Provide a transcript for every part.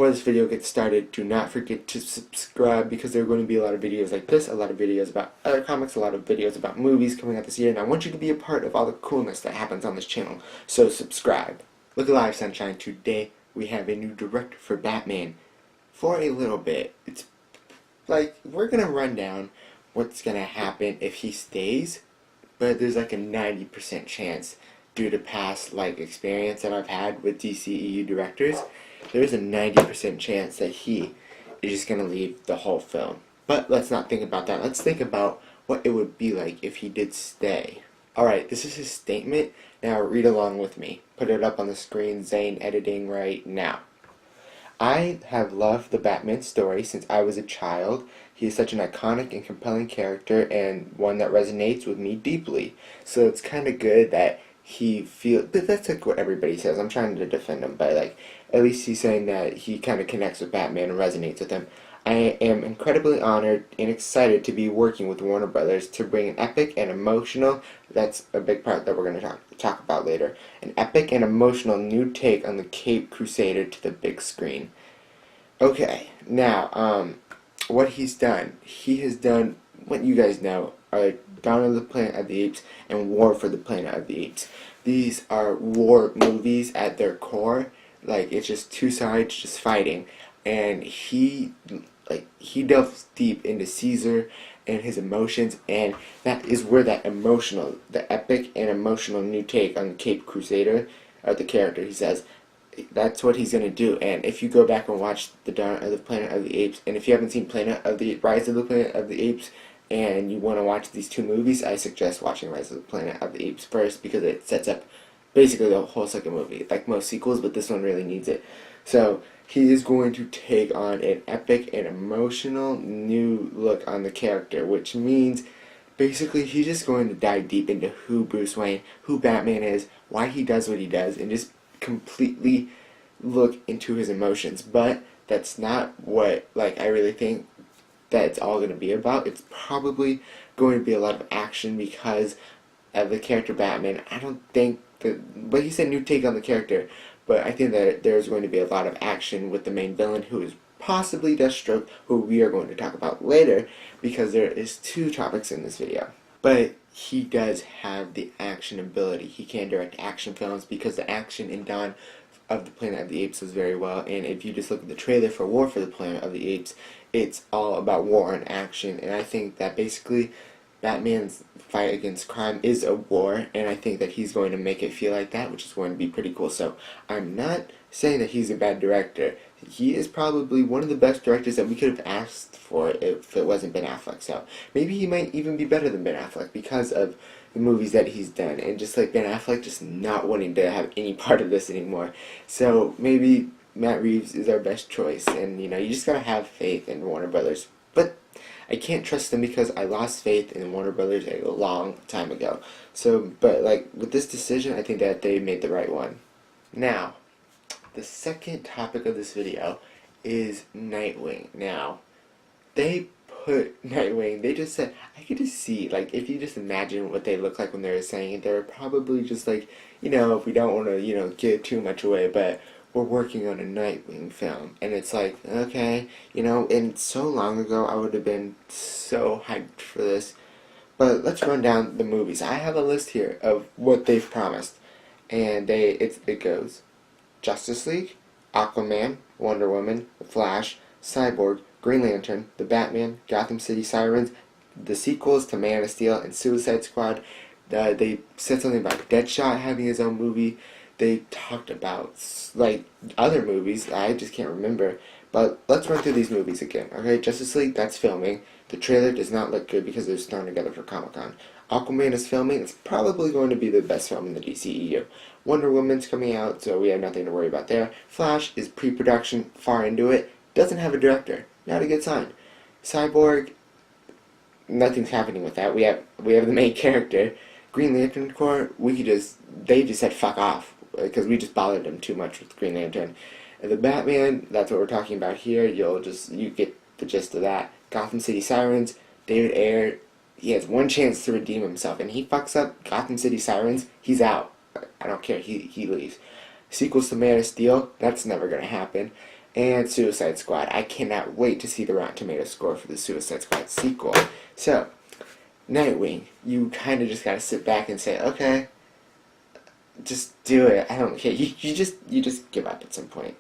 before this video gets started, do not forget to subscribe because there are going to be a lot of videos like this, a lot of videos about other comics, a lot of videos about movies coming out this year, and I want you to be a part of all the coolness that happens on this channel, so subscribe. Look alive, Sunshine. Today we have a new director for Batman for a little bit. It's like, we're going to run down what's going to happen if he stays, but there's like a 90% chance due to past experience that I've had with DCEU directors. There's a 90% chance that he is just going to leave the whole film. But let's not think about that. Let's think about what it would be like if he did stay. Alright, this is his statement. Now read along with me. Put it up on the screen, Zane editing right now. I have loved the Batman story since I was a child. He is such an iconic and compelling character and one that resonates with me deeply. So it's kind of good that he feels, but that's like what everybody says. I'm trying to defend him, but at least he's saying that he kind of connects with Batman and resonates with him. I am incredibly honored and excited to be working with Warner Brothers to bring an epic and emotional, that's a big part that we're going to talk about later, an epic and emotional new take on the Caped Crusader to the big screen. Okay, now, what he's done. He has done what you guys know are Dawn of the Planet of the Apes and War for the Planet of the Apes. These are war movies at their core. It's just two sides just fighting, and he delves deep into Caesar and his emotions, and that is where that emotional, the epic and emotional new take on the Caped Crusader of the character, he says, that's what he's going to do. And if you go back and watch the Dawn of the Planet of the Apes, and if you haven't seen Rise of the Planet of the Apes, and you want to watch these two movies, I suggest watching Rise of the Planet of the Apes first, because it sets up basically the whole second movie, like most sequels, but this one really needs it. So he is going to take on an epic and emotional new look on the character, which means basically he's just going to dive deep into who Bruce Wayne, who Batman is, why he does what he does, and just completely look into his emotions. But that's not what I really think that it's all going to be about. It's probably going to be a lot of action because of the character Batman. I don't think that, but he said new take on the character, but I think that there's going to be a lot of action with the main villain, who is possibly Deathstroke, who we are going to talk about later, because there is two topics in this video. But he does have the action ability. He can direct action films because the action in Dawn of the Planet of the Apes was very well, and if you just look at the trailer for War for the Planet of the Apes, it's all about war and action, and I think that basically Batman's fight against crime is a war, and I think that he's going to make it feel like that, which is going to be pretty cool. So I'm not saying that he's a bad director. He is probably one of the best directors that we could have asked for if it wasn't Ben Affleck. So maybe he might even be better than Ben Affleck because of the movies that he's done, and just like Ben Affleck just not wanting to have any part of this anymore. So maybe Matt Reeves is our best choice, and you just gotta have faith in Warner Brothers. But I can't trust them because I lost faith in Warner Brothers a long time ago. So, but with this decision, I think that they made the right one. Now, the second topic of this video is Nightwing. Now, they put Nightwing, they just said, I could just see, if you just imagine what they look like when they were saying it, they were probably just if we don't want to, give too much away, but we're working on a Nightwing film. And it's okay, and so long ago I would have been so hyped for this. But let's run down the movies. I have a list here of what they've promised. And it goes Justice League, Aquaman, Wonder Woman, The Flash, Cyborg, Green Lantern, The Batman, Gotham City Sirens, the sequels to Man of Steel and Suicide Squad. They said something about Deadshot having his own movie. They talked about other movies, I just can't remember. But let's run through these movies again. Okay, Justice League, that's filming. The trailer does not look good because they're thrown together for Comic-Con. Aquaman is filming. It's probably going to be the best film in the DCEU. Wonder Woman's coming out, so we have nothing to worry about there. Flash is pre-production, far into it. Doesn't have a director. Not a good sign. Cyborg, nothing's happening with that. We have the main character. Green Lantern Corps, they just said fuck off, because we just bothered them too much with Green Lantern. And the Batman, that's what we're talking about here. You get the gist of that. Gotham City Sirens, David Ayer, he has one chance to redeem himself, and he fucks up Gotham City Sirens, he's out. I don't care, he leaves. Sequels to Man of Steel, that's never gonna happen. and Suicide Squad. I cannot wait to see the Rotten Tomatoes score for the Suicide Squad sequel. So, Nightwing, you kind of just gotta sit back and say, okay, just do it. I don't care. You just give up at some point.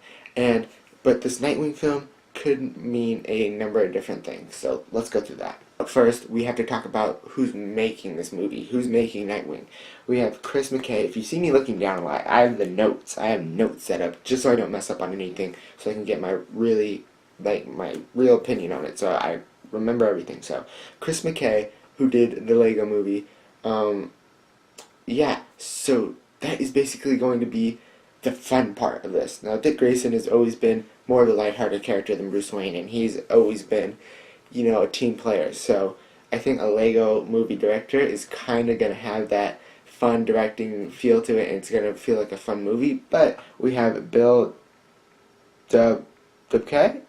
But this Nightwing film could mean a number of different things. So let's go through that. First, we have to talk about who's making this movie. Who's making Nightwing? We have Chris McKay. If you see me looking down a lot, I have the notes. I have notes set up just so I don't mess up on anything, so I can get my real opinion on it. So I remember everything. So Chris McKay, who did the Lego Movie, yeah. So that is basically going to be the fun part of this. Now, Dick Grayson has always been more of a lighthearted character than Bruce Wayne, and he's always been, a team player. So I think a Lego movie director is kind of going to have that fun directing feel to it, and it's going to feel like a fun movie. But we have Bill Dubeck,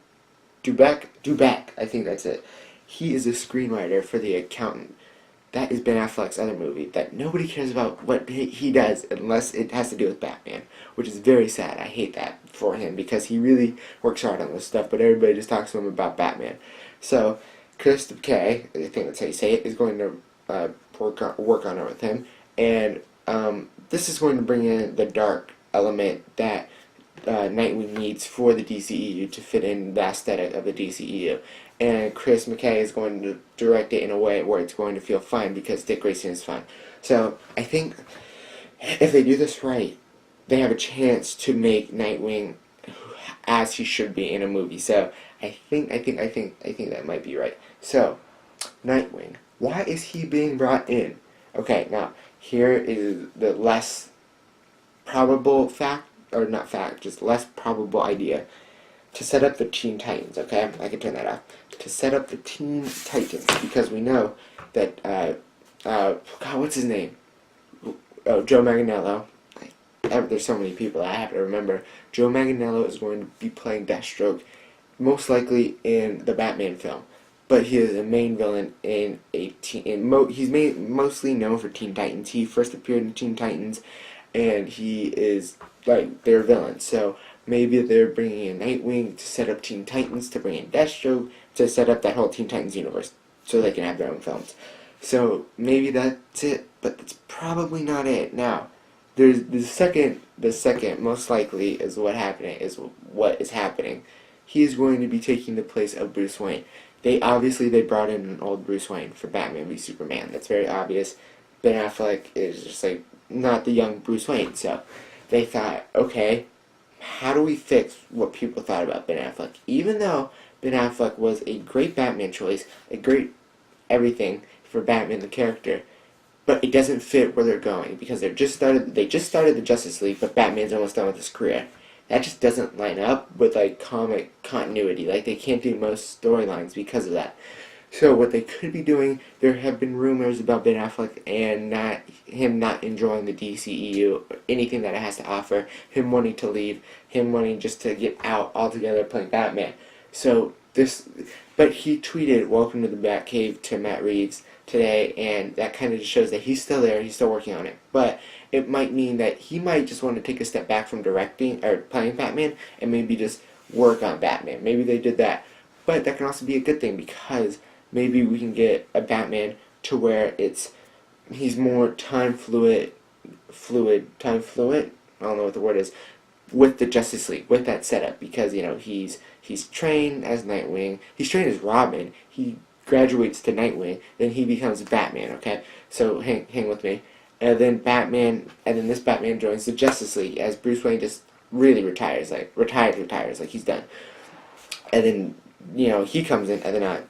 I think that's it. He is a screenwriter for The Accountant. That is Ben Affleck's other movie that nobody cares about what he does unless it has to do with Batman, which is very sad. I hate that for him because he really works hard on this stuff, but everybody just talks to him about Batman. So, Chris McKay, I think that's how you say it, is going to work on it with him, and this is going to bring in the dark element that Nightwing needs for the DCEU to fit in the aesthetic of the DCEU. And Chris McKay is going to direct it in a way where it's going to feel fun because Dick Grayson is fun. So I think if they do this right, they have a chance to make Nightwing as he should be in a movie. So I think that might be right. So Nightwing, why is he being brought in? Okay, now here is the less probable fact, or not fact, just less probable idea. To set up the Teen Titans, okay? I can turn that off. To set up the Teen Titans, because we know that, God, what's his name? Oh, Joe Manganiello. There's so many people I have to remember. Joe Manganiello is going to be playing Deathstroke, most likely in the Batman film. But he is the main villain in he's mostly known for Teen Titans. He first appeared in Teen Titans, and he is, their villain. So maybe they're bringing in Nightwing to set up Teen Titans, to bring in Deathstroke, to set up that whole Teen Titans universe, so they can have their own films. So maybe that's it, but that's probably not it. Now, there's the second most likely is what is happening. He is going to be taking the place of Bruce Wayne. They brought in an old Bruce Wayne for Batman v Superman. That's very obvious. Ben Affleck is just not the young Bruce Wayne, so they thought, okay, how do we fix what people thought about Ben Affleck? Even though Ben Affleck was a great Batman choice, a great everything for Batman the character, but it doesn't fit where they're going because they just started the Justice League, but Batman's almost done with his career. That just doesn't line up with comic continuity. They can't do most storylines because of that. So what they could be doing, there have been rumors about Ben Affleck and him not enjoying the DCEU, anything that it has to offer, him wanting to leave, him wanting just to get out altogether playing Batman. But he tweeted, "Welcome to the Batcave" to Matt Reeves today, and that kind of just shows that he's still there, he's still working on it. But it might mean that he might just want to take a step back from directing or playing Batman and maybe just work on Batman. Maybe they did that. But that can also be a good thing because maybe we can get a Batman to where he's more time fluid, I don't know what the word is, with the Justice League, with that setup, because, he's trained as Nightwing, he's trained as Robin, he graduates to Nightwing, then he becomes Batman, okay? So hang with me. And then this Batman joins the Justice League as Bruce Wayne just really retires, he's done. And then, he comes in, and then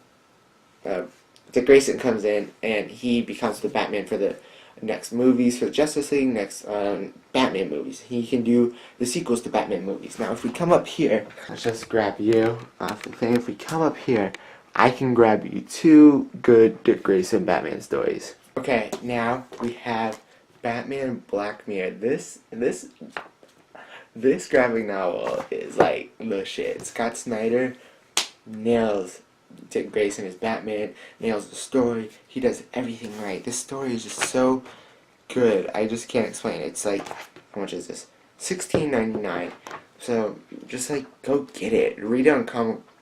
Dick Grayson comes in, and he becomes the Batman for the next movies for the Justice League, next Batman movies. He can do the sequels to Batman movies. Now, if we come up here, let's just grab you off the thing. If we come up here, I can grab you 2 good Dick Grayson Batman stories. Okay, now we have Batman Black Mirror. This graphic novel is the shit. Scott Snyder nails Dick Grayson as Batman, nails the story. He does everything right. This story is just so good. I just can't explain it. It's how much is this? $16.99 So just like go get it. Read it on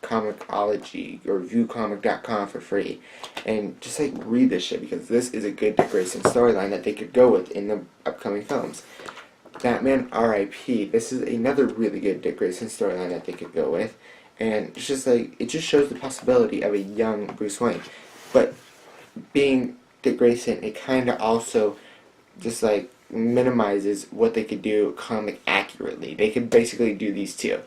Comixology or viewcomic.com for free, and just like read this shit because this is a good Dick Grayson storyline that they could go with in the upcoming films. Batman R.I.P. This is another really good Dick Grayson storyline that they could go with, and it's just like it just shows the possibility of a young Bruce Wayne, but being Dick Grayson, it kind of also just like minimizes what they could do comic accurately. They could basically do these two,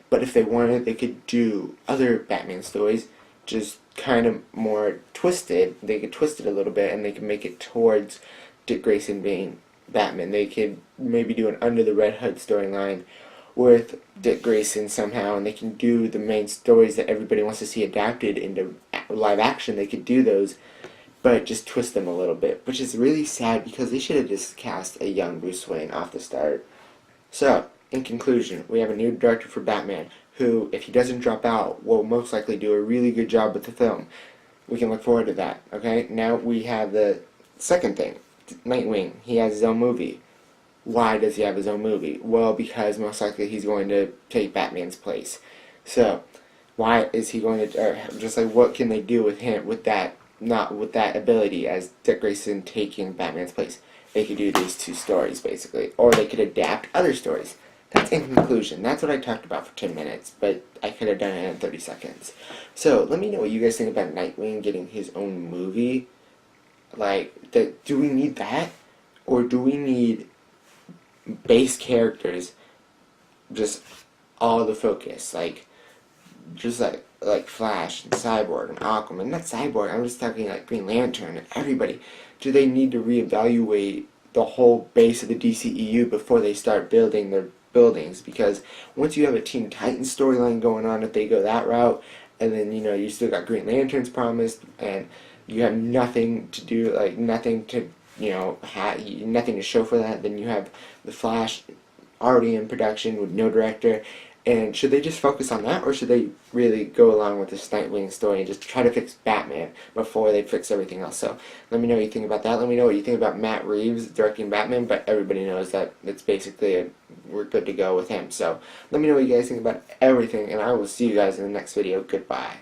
but if they wanted, they could do other Batman stories, just kind of more twisted. They could twist it a little bit, and they could make it towards Dick Grayson being Batman. They could maybe do an Under the Red Hood storyline with Dick Grayson somehow, and they can do the main stories that everybody wants to see adapted into live action. They could do those, but just twist them a little bit, which is really sad because they should have just cast a young Bruce Wayne off the start. So, in conclusion, we have a new director for Batman who, if he doesn't drop out, will most likely do a really good job with the film. We can look forward to that, okay? Now we have the second thing. Nightwing, he has his own movie. Why does he have his own movie? Well, because most likely he's going to take Batman's place. So, why is he going to, or just like what can they do with him, with that, not with that ability as Dick Grayson taking Batman's place? They could do these two stories, basically. Or they could adapt other stories. That's in conclusion. That's what I talked about for 10 minutes, but I could have done it in 30 seconds. So, let me know what you guys think about Nightwing getting his own movie. Like, do we need that? Or do we need base characters, just all the focus? Like, just like Flash and Cyborg and Aquaman. Not Cyborg, I'm just talking like Green Lantern and everybody. Do they need to reevaluate the whole base of the DCEU before they start building their buildings? Because once you have a Teen Titans storyline going on, if they go that route, and then, you know, you still got Green Lanterns promised, and you have nothing to do, like nothing to, you know, nothing to show for that, then you have the Flash already in production with no director. And should they just focus on that, or should they really go along with this Nightwing story and just try to fix Batman before they fix everything else? So let me know what you think about that. Let me know what you think about Matt Reeves directing Batman, but everybody knows that it's basically we're good to go with him. So let me know what you guys think about everything, and I will see you guys in the next video. Goodbye.